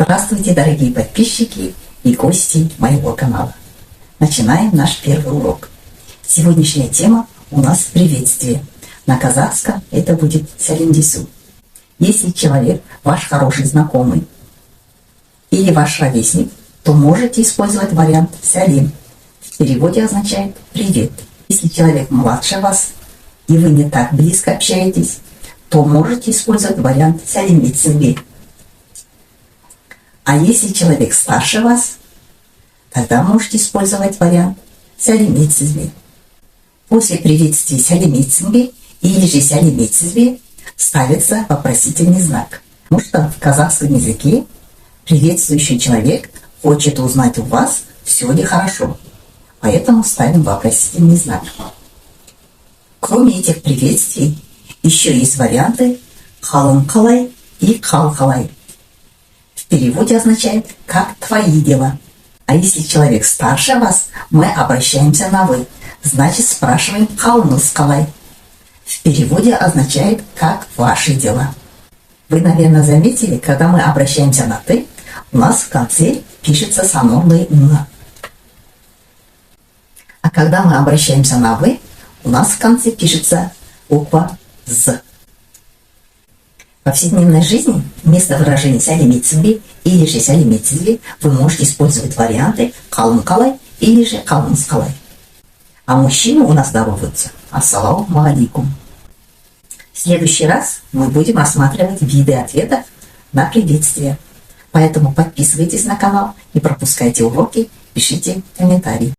Здравствуйте, дорогие подписчики и гости моего канала. Начинаем наш первый урок. Сегодняшняя тема у нас приветствие. На казахском это будет сәлемдесу. Если человек ваш хороший знакомый или ваш ровесник, то можете использовать вариант сәлем. В переводе означает привет. Если человек младше вас и вы не так близко общаетесь, то можете использовать вариант сәлеметсің. А если человек старше вас, тогда можете использовать вариант сәлеметсіз. После приветствия сәлеметсің или же сәлеметсіз ставится вопросительный знак. Потому что в казахском языке приветствующий человек хочет узнать у вас, все ли хорошо. Поэтому ставим вопросительный знак. Кроме этих приветствий, еще есть варианты қалың қалай и қал қалай. В переводе означает «как твои дела». А если человек старше вас, мы обращаемся на «вы». Значит, спрашиваем «қалыңыз қалай». В переводе означает «как ваши дела». Вы, наверное, заметили, когда мы обращаемся на «ты», у нас в конце пишется сонорное «ңа». А когда мы обращаемся на «вы», у нас в конце пишется буква «з». В повседневной жизни вместо выражения сәлеметсің или же сәлеметсіз вы можете использовать варианты қалың қалай или же қалыңыз қалай. А мужчины у нас здороваются ассалауму алейкум. В следующий раз мы будем рассматривать виды ответов на приветствие. Поэтому подписывайтесь на канал, не пропускайте уроки, пишите комментарии.